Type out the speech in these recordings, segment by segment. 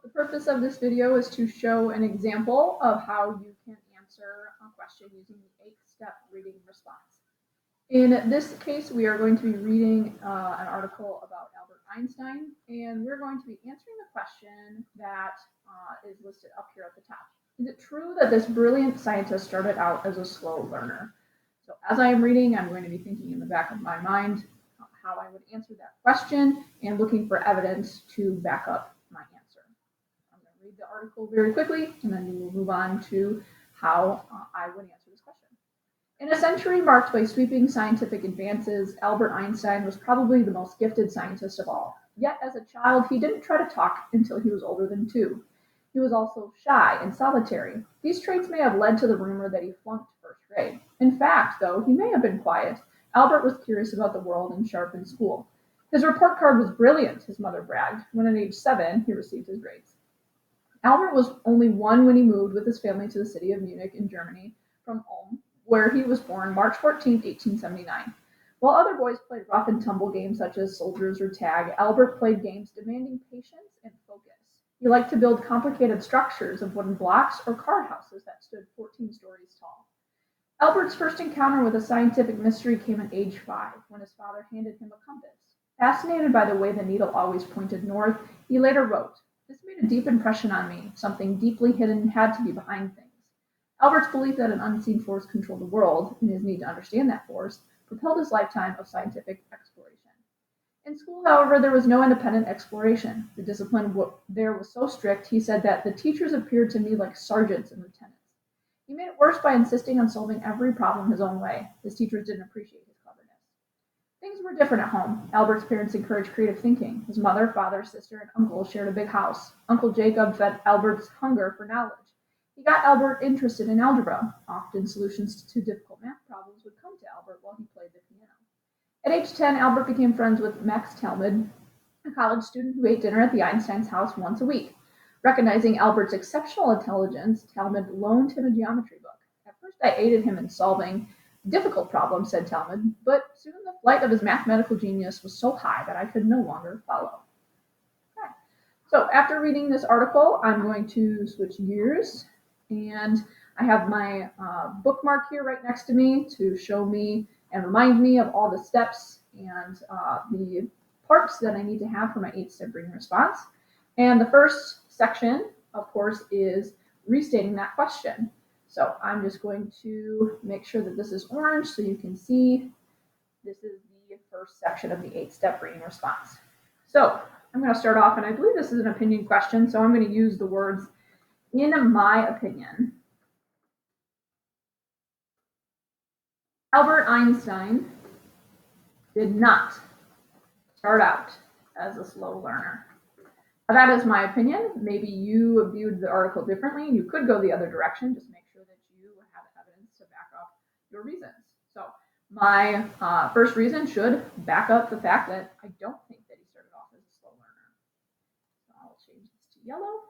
The purpose of this video is to show an example of how you can answer a question using the 8-step reading response. In this case, we are going to be reading an article about Albert Einstein, and we're going to be answering the question that is listed up here at the top. Is it true that this brilliant scientist started out as a slow learner? So as I am reading, I'm going to be thinking in the back of my mind how I would answer that question and looking for evidence to back up my answer. I'm going to read the article very quickly, and then we will move on to how I would answer this question. In a century marked by sweeping scientific advances, Albert Einstein was probably the most gifted scientist of all. Yet as a child, he didn't try to talk until he was older than 2. He was also shy and solitary. These traits may have led to the rumor that he flunked first grade. In fact, though he may have been quiet, Albert was curious about the world and sharp in school. His report card was brilliant, his mother bragged, when at age 7 he received his grades. Albert was only 1 when he moved with his family to the city of Munich in Germany from Ulm, where he was born March 14, 1879. While other boys played rough and tumble games such as soldiers or tag, Albert played games demanding patience and focus. He liked to build complicated structures of wooden blocks or card houses that stood 14 stories tall. Albert's first encounter with a scientific mystery came at age 5, when his father handed him a compass. Fascinated by the way the needle always pointed north, he later wrote, "This made a deep impression on me. Something deeply hidden had to be behind things." Albert's belief that an unseen force controlled the world, and his need to understand that force, propelled his lifetime of scientific exploration. In school, however, there was no independent exploration. The discipline there was so strict, he said that the teachers appeared to me like sergeants and lieutenants. He made it worse by insisting on solving every problem his own way. His teachers didn't appreciate his cleverness. Things were different at home. Albert's parents encouraged creative thinking. His mother, father, sister, and uncle shared a big house. Uncle Jacob fed Albert's hunger for knowledge. He got Albert interested in algebra. Often solutions to difficult math problems would come to Albert while he played the piano. At age 10, Albert became friends with Max Talmud, a college student who ate dinner at the Einstein's house once a week. Recognizing Albert's exceptional intelligence, Talmud loaned him a geometry book. At first, I aided him in solving difficult problems, said Talmud, but soon the flight of his mathematical genius was so high that I could no longer follow. Okay. So after reading this article, I'm going to switch gears, and I have my bookmark here right next to me to show me and remind me of all the steps and the parts that I need to have for my 8-step reading response. And the first section, of course, is restating that question. So I'm just going to make sure that this is orange so you can see this is the first section of the 8-step reading response. So I'm going to start off, and I believe this is an opinion question, so I'm going to use the words "in my opinion." Albert Einstein did not start out as a slow learner. That is my opinion. Maybe you viewed the article differently, and you could go the other direction. Just make sure that you have evidence to back up your reasons. So my first reason should back up the fact that I don't think that he started off as a slow learner. So I'll change this to yellow.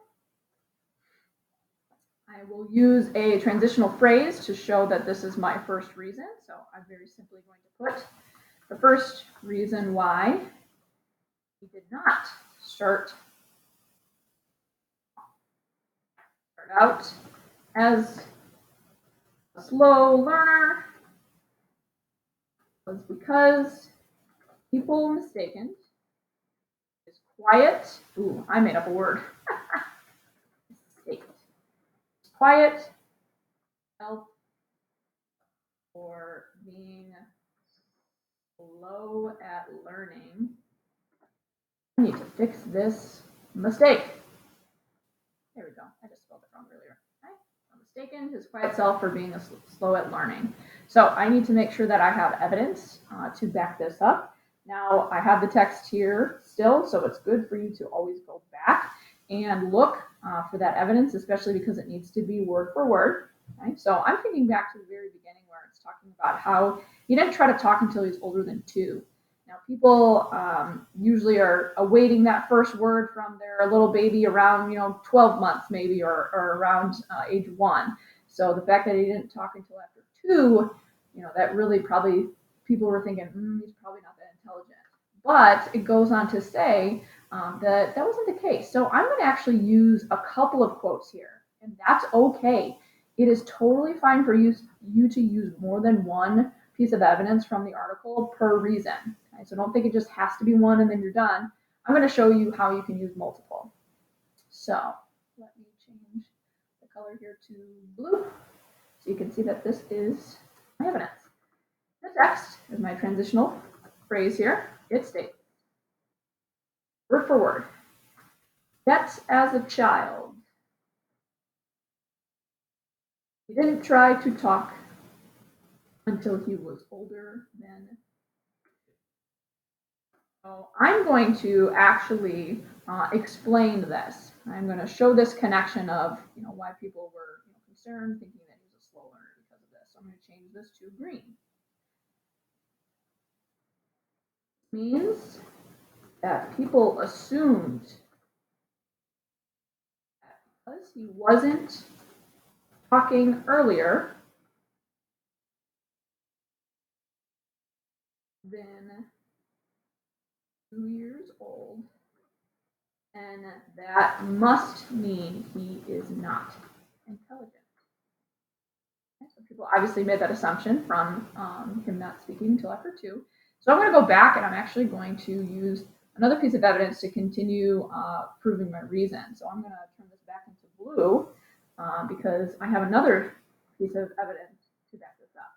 I will use a transitional phrase to show that this is my first reason. So I'm very simply going to put the first reason why he did not start out as a slow learner was because people mistaken his quiet, I made up a word, quiet health or being slow at learning. I need to fix this mistake. There we go. I just spelled it wrong earlier. Okay. I'm mistaken his quiet self for being slow at learning. So I need to make sure that I have evidence to back this up. Now I have the text here still, so it's good for you to always go back and look for that evidence, especially because it needs to be word for word. Okay? So I'm thinking back to the very beginning where it's talking about how he didn't try to talk until he was older than 2. Now, people usually are awaiting that first word from their little baby around, 12 months maybe, or around age 1. So the fact that he didn't talk until after 2, that really probably people were thinking, he's probably not that intelligent. But it goes on to say, that wasn't the case. So I'm going to actually use a couple of quotes here, and that's okay. It is totally fine for you to use more than one piece of evidence from the article per reason. Okay? So don't think it just has to be one and then you're done. I'm going to show you how you can use multiple. So let me change the color here to blue so you can see that this is my evidence. The text is my transitional phrase here. It states, word for word, that as a child, he didn't try to talk until he was older than. So I'm going to actually explain this. I'm going to show this connection of why people were concerned, thinking that he was a slow learner because of this. So I'm going to change this to green. Means that people assumed that because he wasn't talking earlier than 2 years old, and that must mean he is not intelligent. Okay, so people obviously made that assumption from him not speaking until after 2. So I'm going to go back and I'm actually going to use another piece of evidence to continue proving my reason. So I'm going to turn this back into blue because I have another piece of evidence to back this up.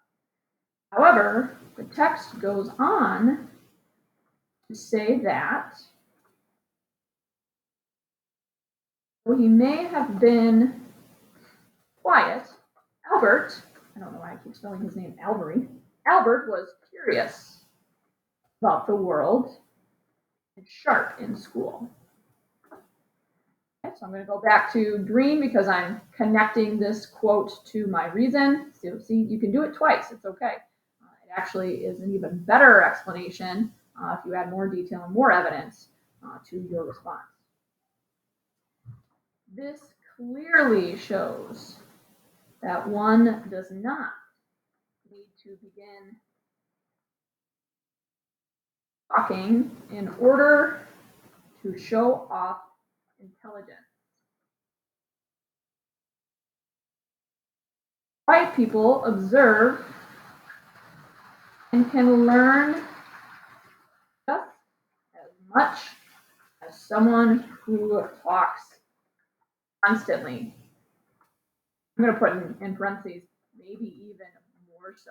However, the text goes on to say that though he may have been quiet, Albert, I don't know why I keep spelling his name Albery, Albert was curious about the world and sharp in school. Okay, so I'm going to go back to green because I'm connecting this quote to my reason. So see, you can do it twice. It's okay. It actually is an even better explanation if you add more detail and more evidence to your response. This clearly shows that one does not need to begin talking in order to show off intelligence. Bright people observe and can learn just as much as someone who talks constantly. I'm going to put in parentheses, maybe even more so.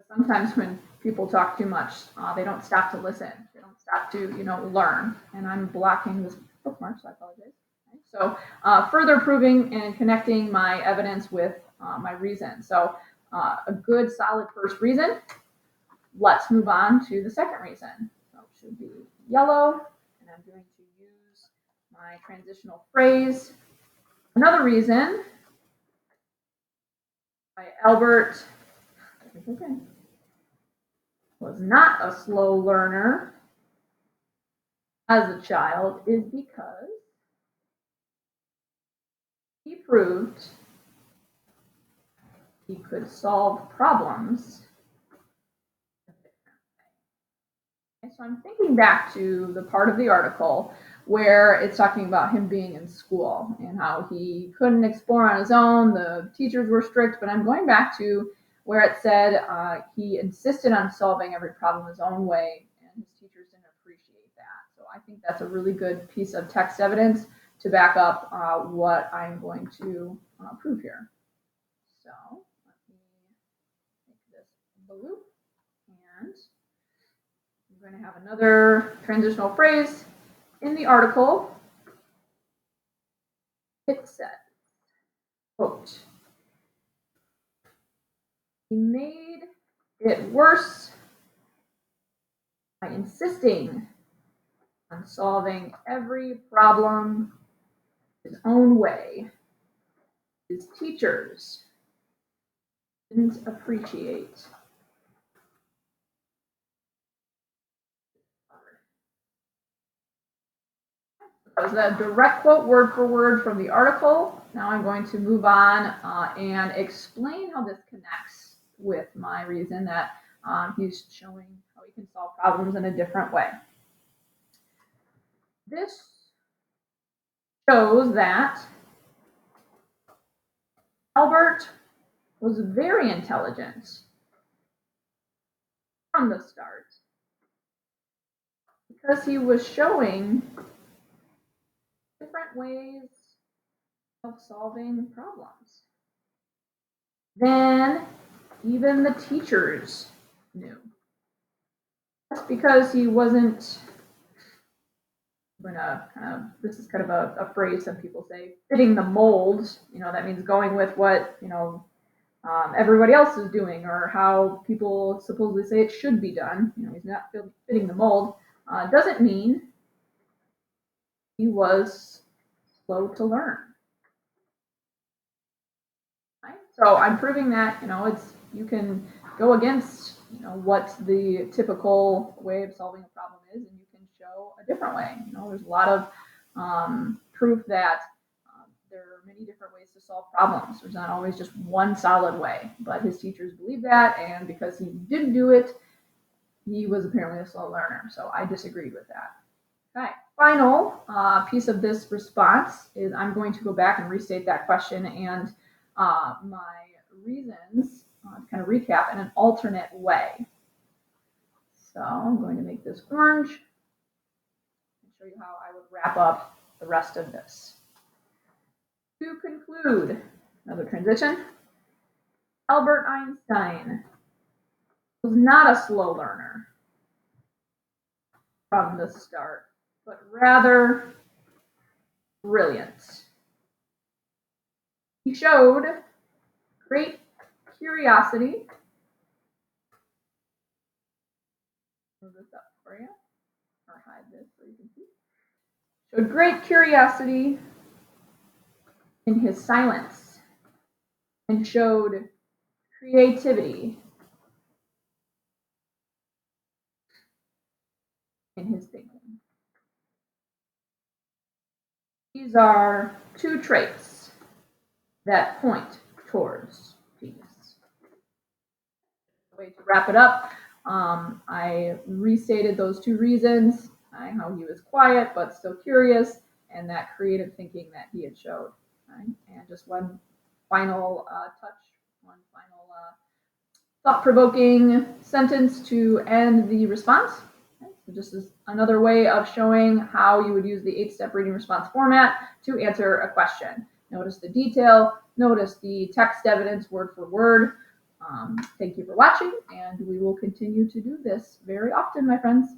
Sometimes when people talk too much, they don't stop to listen. They don't stop to, learn. And I'm blocking this bookmark, so I apologize. Okay, so further proving and connecting my evidence with my reason. So a good, solid first reason. Let's move on to the second reason. So it should be yellow, and I'm going to use my transitional phrase. Another reason by Albert was not a slow learner as a child is because he proved he could solve problems. Okay, so I'm thinking back to the part of the article where it's talking about him being in school and how he couldn't explore on his own. The teachers were strict, but I'm going back to where it said he insisted on solving every problem his own way, and his teachers didn't appreciate that. So I think that's a really good piece of text evidence to back up what I'm going to prove here. So let me make this blue, and I'm going to have another transitional phrase in the article. It says, quote, he made it worse by insisting on solving every problem his own way. His teachers didn't appreciate. That was a direct quote, word for word from the article. Now I'm going to move on and explain how this connects with my reason that he's showing how he can solve problems in a different way. This shows that Albert was very intelligent from the start because he was showing different ways of solving problems than even the teachers knew. That's because he wasn't, this is kind of a phrase some people say, fitting the mold. That means going with what, everybody else is doing or how people supposedly say it should be done. He's not fitting the mold. Doesn't mean he was slow to learn. Right? So I'm proving that, you can go against, what the typical way of solving a problem is, and you can show a different way. There's a lot of proof that there are many different ways to solve problems. There's not always just one solid way, but his teachers believed that, and because he didn't do it, he was apparently a slow learner. So I disagreed with that. Okay, final piece of this response is I'm going to go back and restate that question and my reasons to kind of recap in an alternate way. So I'm going to make this orange and show you how I would wrap up the rest of this. To conclude, another transition, Albert Einstein was not a slow learner from the start, but rather brilliant. He showed great curiosity. Move this up for you, or hide this so you can see. Showed great curiosity in his silence and showed creativity in his thinking. These are two traits that point towards genius. Way to wrap it up. I restated those two reasons, how he was quiet but still curious, and that creative thinking that he had showed. Right? And just one final touch, one final thought-provoking sentence to end the response. Okay, so just as another way of showing how you would use the 8-step reading response format to answer a question. Notice the detail, notice the text evidence word for word. Thank you for watching, and we will continue to do this very often, my friends.